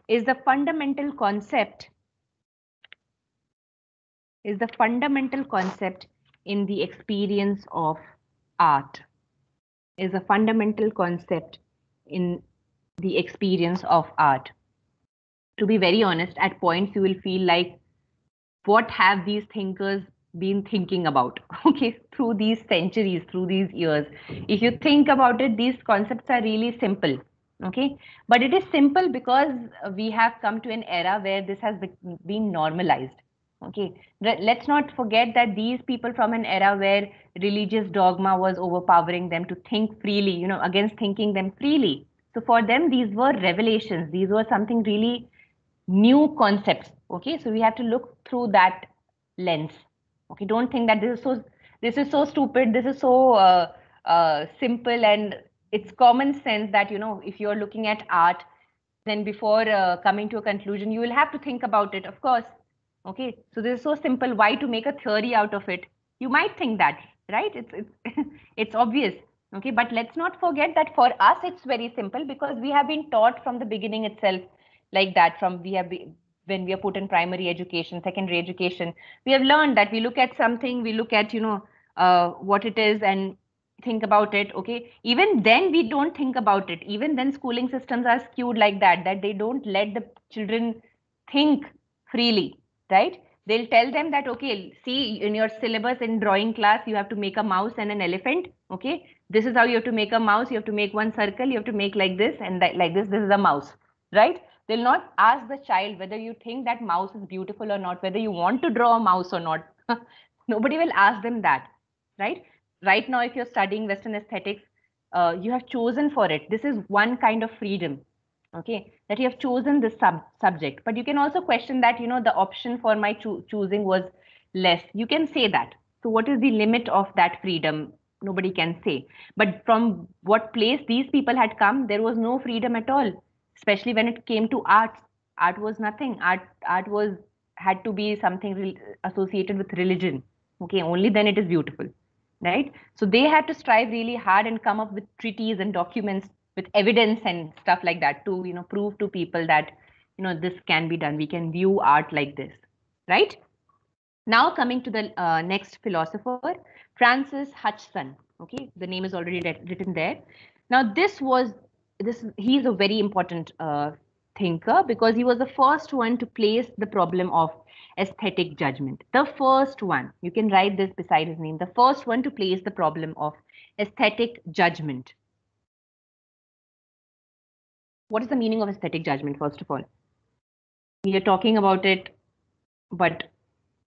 is the fundamental concept in the experience of art. Is a fundamental concept in the experience of art. To be very honest, at points you will feel like what have these thinkers been thinking about, okay, through these centuries, through these years. If you think about it, these concepts are really simple, okay, but it is simple because we have come to an era where this has been normalized, okay. Let's not forget that these people from an era where religious dogma was overpowering them to think freely, against thinking them freely. So for them, these were revelations, these were something really new concepts, okay. So we have to look through that lens, okay. Don't think that this is so stupid, this is so simple, and it's common sense that if you're looking at art, then before coming to a conclusion, you will have to think about it, of course, okay. So this is so simple, why to make a theory out of it? You might think that, right? It's it's obvious, okay. But let's not forget that for us it's very simple, because we have been taught from the beginning itself like that. When we are put in primary education, secondary education, we have learned that we look at something, we look at what it is and think about it, okay. Even then we don't think about it. Even then schooling systems are skewed like that they don't let the children think freely, right? They'll tell them that, okay, see, in your syllabus in drawing class you have to make a mouse and an elephant, okay. This is how you have to make a mouse. You have to make one circle, you have to make like this, and like this is a mouse, right? They'll not ask the child whether you think that mouse is beautiful or not, whether you want to draw a mouse or not. Nobody will ask them that, right? Right now, if you're studying Western aesthetics, you have chosen for it. This is one kind of freedom, okay, that you have chosen this subject. But you can also question that, the option for my choosing was less. You can say that. So what is the limit of that freedom? Nobody can say. But from what place these people had come, there was no freedom at all, especially when it came to art. Art was nothing. Art was had to be something associated with religion, okay. Only then it is beautiful, right? So they had to strive really hard and come up with treaties and documents with evidence and stuff like that to prove to people that this can be done. We can view art like this, right? Now coming to the next philosopher, Francis Hutcheson. Okay, the name is already written there. Now he's a very important thinker, because he was the first one to place the problem of aesthetic judgment. The first one, you can write this beside his name, the first one to place the problem of aesthetic judgment. What is the meaning of aesthetic judgment, first of all? We are talking about it, but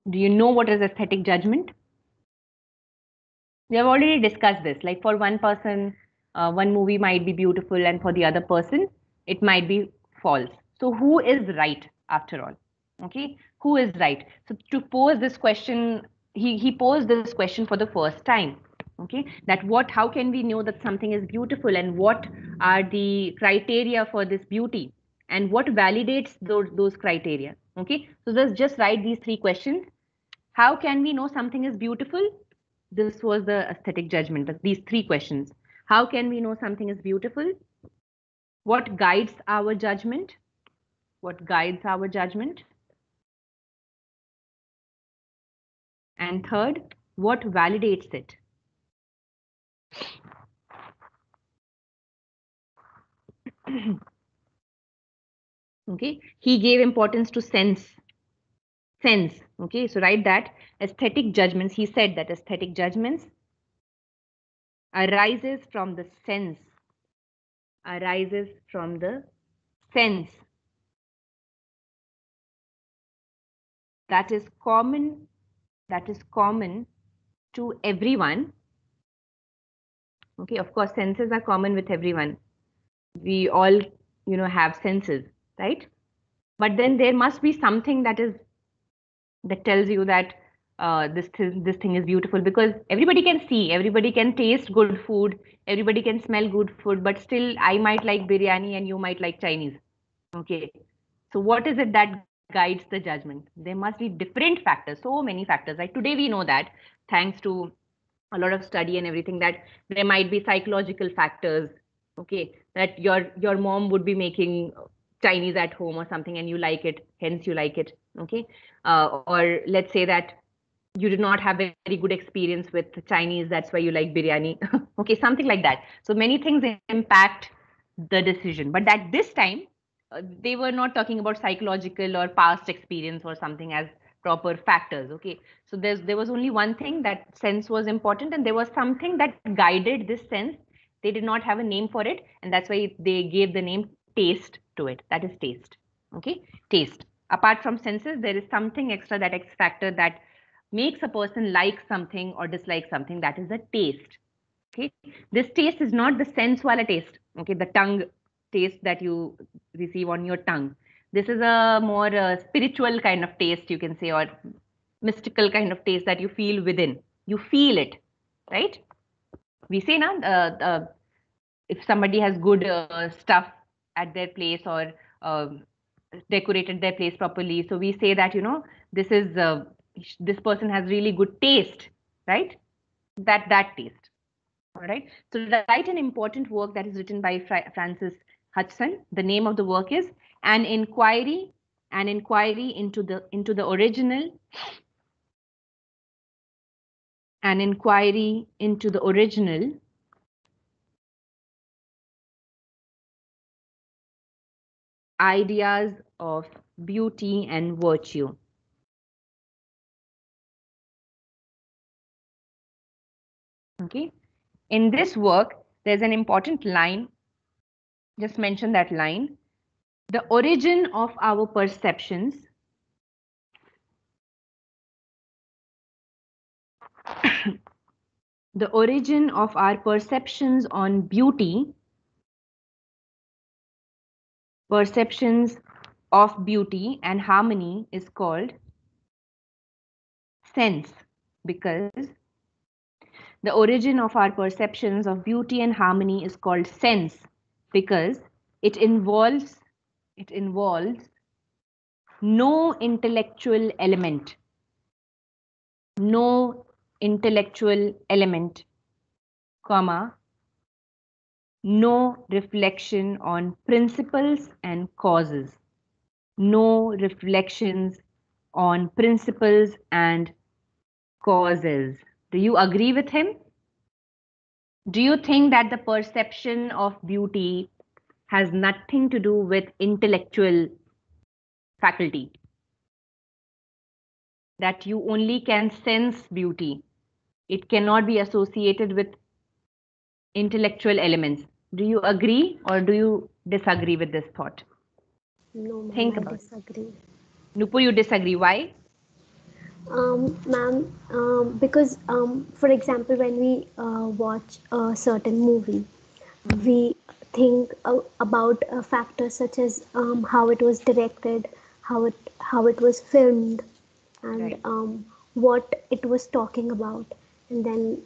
do you know what is aesthetic judgment? We have already discussed this. Like for one person, one movie might be beautiful, and for the other person, it might be false. So who is right after all? Okay, who is right? So to pose this question, he posed this question for the first time. Okay, that how can we know that something is beautiful, and what are the criteria for this beauty, and what validates those criteria? Okay, so let's just write these three questions. How can we know something is beautiful? This was the aesthetic judgment, these three questions. How can we know something is beautiful? What guides our judgment? What guides our judgment? And third, what validates it? Okay, he gave importance to sense. Okay, so write that aesthetic judgments, he said that aesthetic judgments arises from the sense, that is common to everyone. Okay, of course, senses are common with everyone. We all, have senses, right? But then there must be something that tells you that this thing is beautiful, because everybody can see, everybody can taste good food, everybody can smell good food, but still I might like biryani and you might like Chinese. Okay, so what is it that guides the judgment? There must be different factors, so many factors. Like today we know that, thanks to a lot of study and everything, that there might be psychological factors, okay, that your mom would be making Chinese at home or something and you like it, hence you like it, okay. Or let's say that you did not have a very good experience with Chinese, that's why you like biryani. Okay, something like that. So many things impact the decision, but at this time they were not talking about psychological or past experience or something, as proper factors. Okay, so there was only one thing, that sense was important, and there was something that guided this sense. They did not have a name for it, and that's why they gave the name taste to it. That is taste. Okay, taste. Apart from senses, there is something extra, that X factor that makes a person like something or dislike something. That is a taste. Okay, this taste is not the sense wala taste. Okay, the tongue taste that you receive on your tongue. This is a more spiritual kind of taste, you can say, or mystical kind of taste that you feel within. You feel it, right? We say na, if somebody has good stuff at their place, or decorated their place properly, so we say that, this is this person has really good taste, right? That taste. All right. So write an important work that is written by Francis Hudson. The name of the work is An Inquiry into the Original. An Inquiry into the Original Ideas of Beauty and Virtue. Okay. In this work, there's an important line. Just mention that line. The origin of our perceptions the origin of our perceptions on beauty, perceptions of beauty and harmony is called sense, because the origin of our perceptions of beauty and harmony is called sense, because it involves no intellectual element, comma, no reflection on principles and causes. No reflections on principles and causes. Do you agree with him? Do you think that the perception of beauty has nothing to do with intellectual faculty? That you only can sense beauty. It cannot be associated with intellectual elements. Do you agree or do you disagree with this thought? No, ma'am, Think I about it. disagree. Nupur, you disagree. Why? Ma'am, because for example, when we watch a certain movie, we think about factors such as how it was directed, how it was filmed, and Right. what it was talking about, and then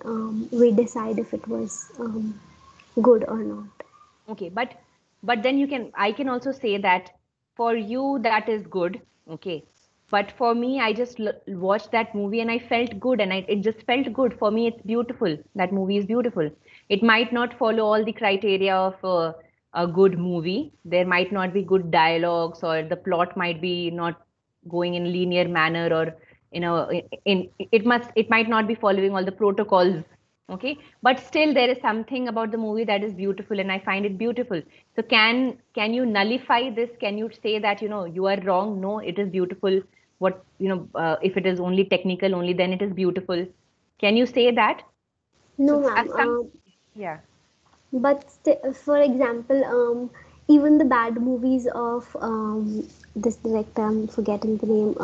we decide if it was good or not. Okay, but then I can also say that for you that is good. Okay, but for me, I just watched that movie and I felt good, and it just felt good. For me, it's beautiful. That movie is beautiful. It might not follow all the criteria of a good movie. There might not be good dialogues, or the plot might be not going in linear manner, or it might not be following all the protocols. Okay, but still there is something about the movie that is beautiful, and I find it beautiful. So can you nullify this? Can you say that you are wrong? No, it is beautiful. What if it is only technical only, then it is beautiful. Can you say that? No, So ma'am. yeah. But for example, even the bad movies of this director, I'm forgetting the name.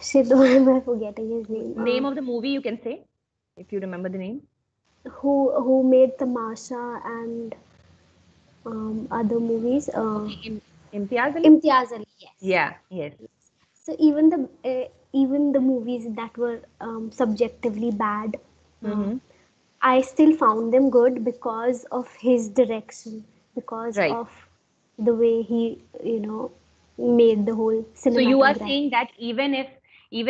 Shit, why am I forgetting his name? Name of the movie you can say if you remember the name. Who made Tamasha and other movies? Imtiaz Ali? Imtiaz Ali. Yes. Yeah, yes. So even the movies that were subjectively bad, Mm-hmm. I still found them good because of his direction, because Right. of the way he, made the whole So you are cinematography. saying that even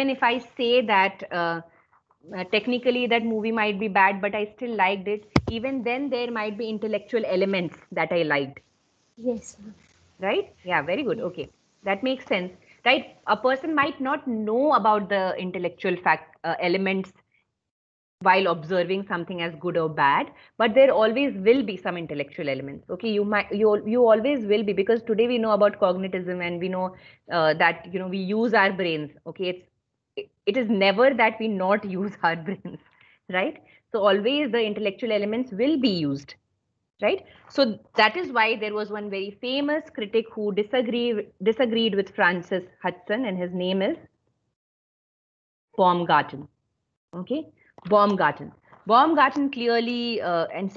if I say that technically that movie might be bad, but I still liked it, even then there might be intellectual elements that I liked, Yes, ma'am. right? Yeah, very good. Yes. Okay, that makes sense, right? A person might not know about the intellectual fact elements while observing something as good or bad, but there always will be some intellectual elements. Okay, you always will be, because today we know about cognitism, and we know that we use our brains. Okay, it is never that we not use our brains, right? So always the intellectual elements will be used, right? So that is why there was one very famous critic who disagreed with Francis Hudson, and his name is Baumgarten. Okay, Baumgarten. Baumgarten clearly and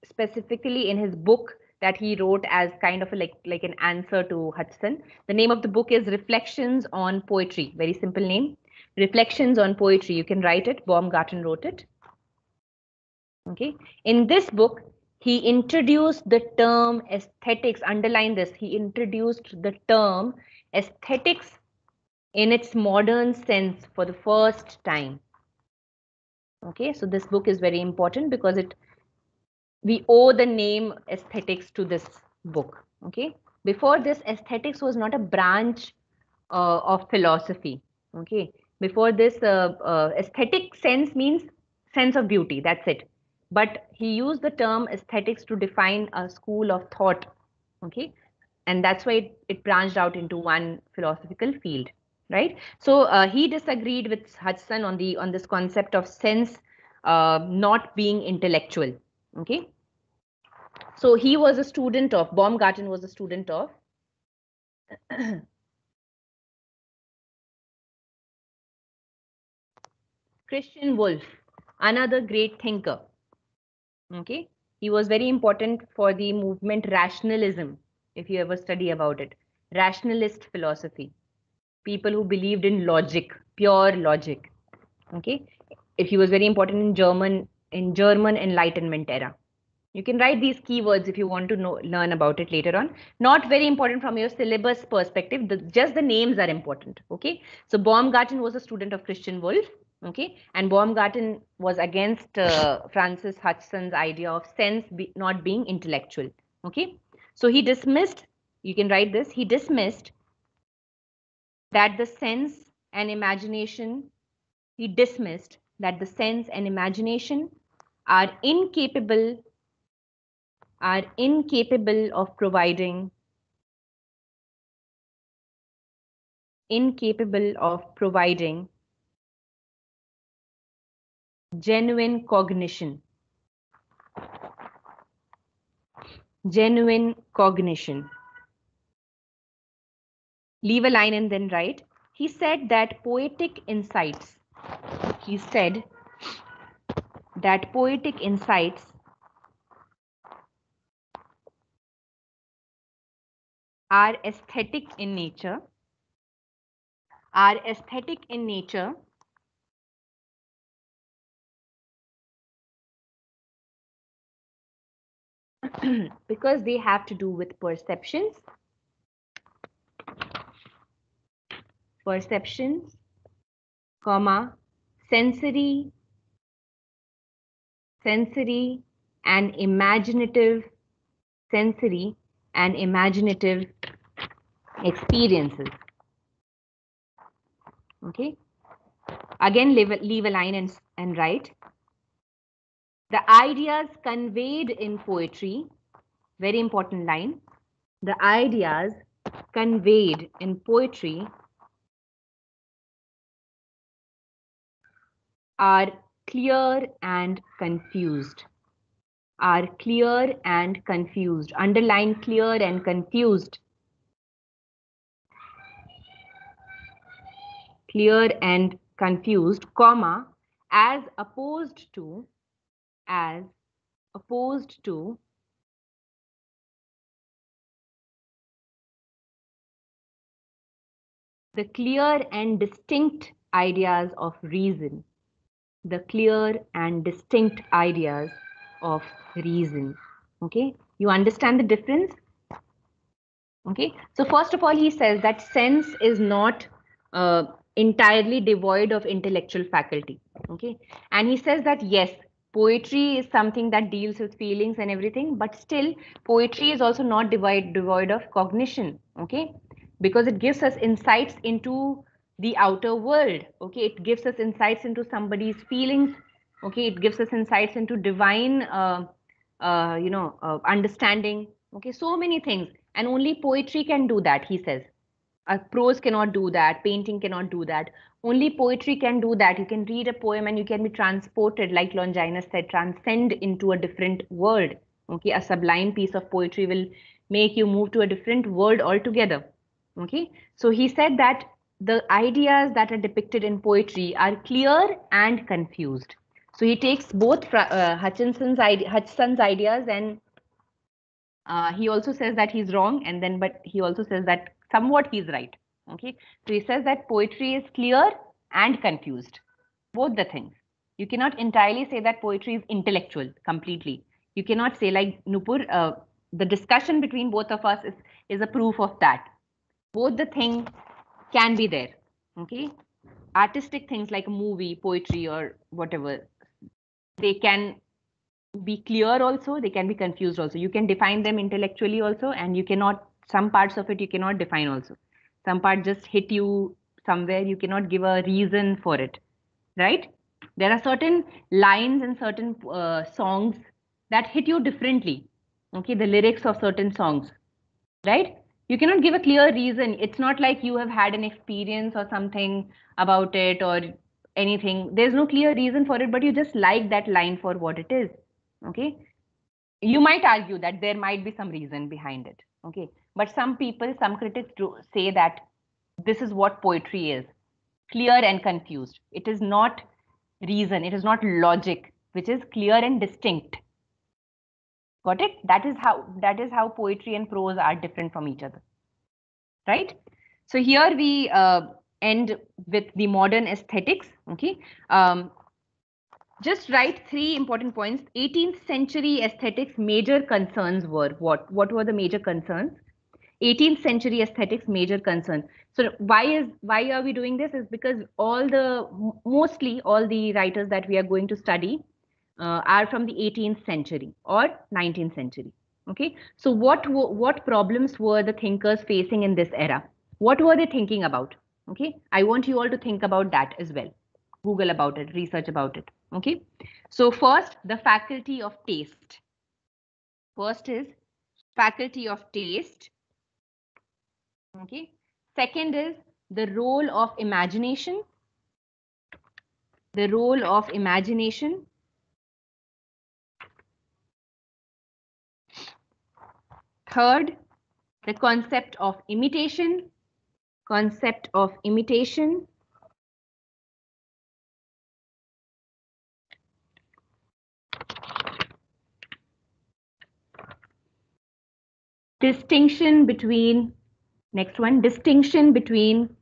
specifically in his book that he wrote as kind of like an answer to Hudson. The name of the book is Reflections on Poetry. Very simple name. Reflections on Poetry. You can write it. Baumgarten wrote it. Okay. In this book, he introduced the term aesthetics. Underline this. He introduced the term aesthetics in its modern sense for the first time. Okay, so this book is very important because we owe the name aesthetics to this book. Okay, before this, aesthetics was not a branch of philosophy. Okay, before this, aesthetic sense means sense of beauty. That's it. But he used the term aesthetics to define a school of thought. Okay, and that's why it branched out into one philosophical field, right? So he disagreed with Hudson on this concept of sense not being intellectual. Okay, so he was a student of Baumgarten was a student of Christian Wolff, another great thinker. Okay, he was very important for the movement rationalism. If you ever study about it, rationalist philosophy, people who believed in logic, pure logic. Okay, if he was very important in German Enlightenment era. You can write these keywords if you want to learn about it later on. Not very important from your syllabus perspective. Just the names are important. Okay, so Baumgarten was a student of Christian Wolff. Okay, and Baumgarten was against Francis Hudson's idea of sense not being intellectual. Okay, so he dismissed. You can write this. He dismissed that the sense and imagination. He dismissed that the sense and imagination are incapable of providing genuine cognition. Leave a line and then write. He said that poetic insights are aesthetic in nature, because they have to do with perceptions, comma, sensory and imaginative experiences. Okay, again leave a line and write. The ideas conveyed in poetry, very important line, the ideas conveyed in poetry are clear and confused. Underline clear and confused. Comma, as opposed to the clear and distinct ideas of reason. Okay, you understand the difference? Okay, so first of all, he says that sense is not entirely devoid of intellectual faculty. Okay, and he says that yes, poetry is something that deals with feelings and everything, but still poetry is also not devoid of cognition. Okay, because it gives us insights into the outer world. Okay, it gives us insights into somebody's feelings, Okay, it gives us insights into divine, understanding. Okay, so many things, and only poetry can do that. He says, prose cannot do that, painting cannot do that. Only poetry can do that. You can read a poem and you can be transported, like Longinus said, transcend into a different world. Okay, a sublime piece of poetry will make you move to a different world altogether. Okay, so he said that the ideas that are depicted in poetry are clear and confused. So he takes both Hutchinson's ideas, and he also says that he's wrong, and then but he also says that somewhat he's right. Okay, so he says that poetry is clear and confused, both the things. You cannot entirely say that poetry is intellectual completely. You cannot say, like Nupur, the discussion between both of us is a proof of that. Both the things can be there. Okay, artistic things like a movie, poetry, or whatever, they can be clear also, they can be confused also. You can define them intellectually also, and you cannot, some parts of it you cannot define also. Some part just hit you somewhere, you cannot give a reason for it, right? There are certain lines in certain songs that hit you differently. Okay, the lyrics of certain songs, right? You cannot give a clear reason. It's not like you have had an experience or something about it or anything. There's no clear reason for it, but you just like that line for what it is. Okay, you might argue that there might be some reason behind it. Okay, but some people, some critics do say that this is what poetry is: clear and confused. It is not reason, it is not logic, which is clear and distinct. Got it? That is how poetry and prose are different from each other, right? So here we end with the modern aesthetics. Okay, just write 3 important points. 18th century aesthetics major concerns were what? What were the major concerns? 18th century aesthetics major concern. So why are we doing this? Is because mostly all the writers that we are going to study are from the 18th century or 19th century. Okay, so what problems were the thinkers facing in this era? What were they thinking about? Okay, I want you all to think about that as well. Google about it, research about it. Okay, so first, the faculty of taste. First is faculty of taste. Okay, second is the role of imagination. The role of imagination. Third, the concept of imitation. Concept of imitation. Distinction between, next one, distinction between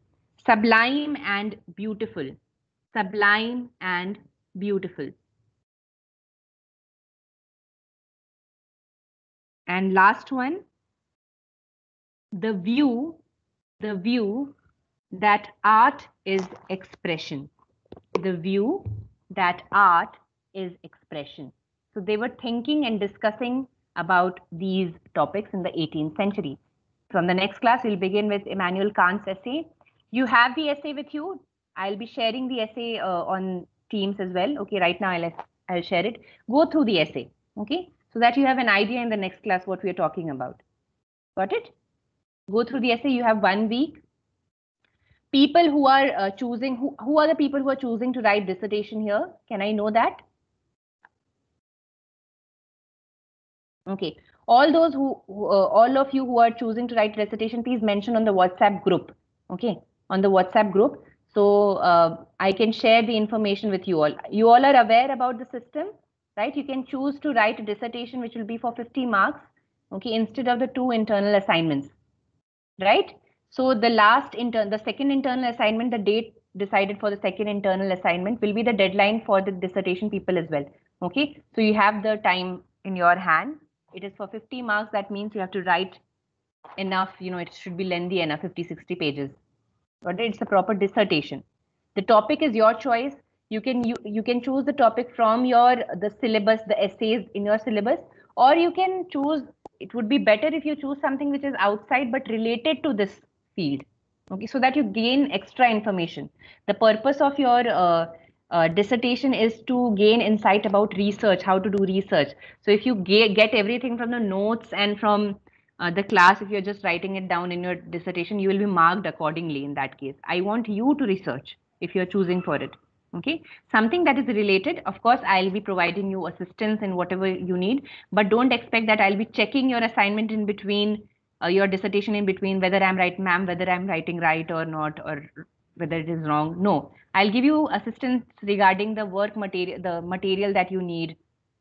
sublime and beautiful. Sublime and beautiful. And last one, the view that art is expression. The view that art is expression. So they were thinking and discussing about these topics in the 18th century. From the next class, we'll begin with Immanuel Kant's essay. You have the essay with you. I'll be sharing the essay on Teams as well. Okay, right now I'll share it. Go through the essay, okay, so that you have an idea in the next class what we are talking about. Got it? Go through the essay. You have 1 week. People who are choosing, who are the people who are choosing to write dissertation here? Can I know that? Okay, all those all of you who are choosing to write dissertation, please mention on the WhatsApp group. Okay, on the WhatsApp group. So I can share the information with you all. You all are aware about the system, right? You can choose to write a dissertation which will be for 50 marks. Okay, instead of the 2 internal assignments, right? So the second internal assignment, the date decided for the second internal assignment will be the deadline for the dissertation people as well. Okay, so you have the time in your hand. It is for 50 marks. That means you have to write enough, it should be lengthy enough, 50-60 pages. But it's a proper dissertation. The topic is your choice. You can choose the topic from the syllabus, the essays in your syllabus, or you can choose, it would be better if you choose something which is outside but related to this field. Okay, so that you gain extra information. The purpose of your dissertation is to gain insight about research, how to do research. So if you get everything from the notes and from the class, if you're just writing it down in your dissertation, you will be marked accordingly in that case. I want you to research if you're choosing for it. Okay, something that is related. Of course, I'll be providing you assistance in whatever you need, but don't expect that I'll be checking your assignment in between, your dissertation in between, whether I'm right, ma'am, whether I'm writing right or not, or whether it is wrong. No, I'll give you assistance regarding the work material, the material that you need,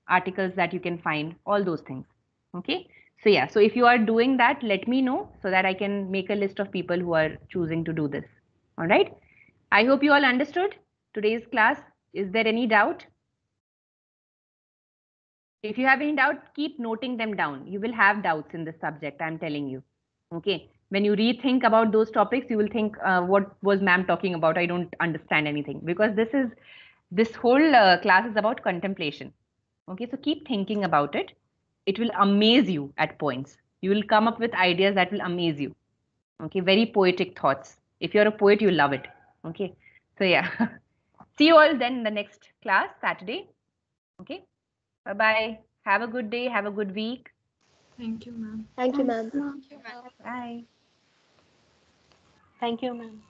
articles that you can find, all those things. Okay. So yeah, so if you are doing that, let me know so that I can make a list of people who are choosing to do this. All right. I hope you all understood today's class. Is there any doubt? If you have any doubt, keep noting them down. You will have doubts in this subject, I'm telling you. Okay. When you rethink about those topics, you will think, what was ma'am talking about? I don't understand anything, because this whole class is about contemplation. Okay. So keep thinking about it. It will amaze you at points. You will come up with ideas that will amaze you. Okay. Very poetic thoughts. If you're a poet, you love it. Okay. So yeah. See you all then in the next class, Saturday. Okay. Bye-bye. Have a good day. Have a good week. Thank you, ma'am. Thank you, ma'am. Bye. Thank you, ma'am.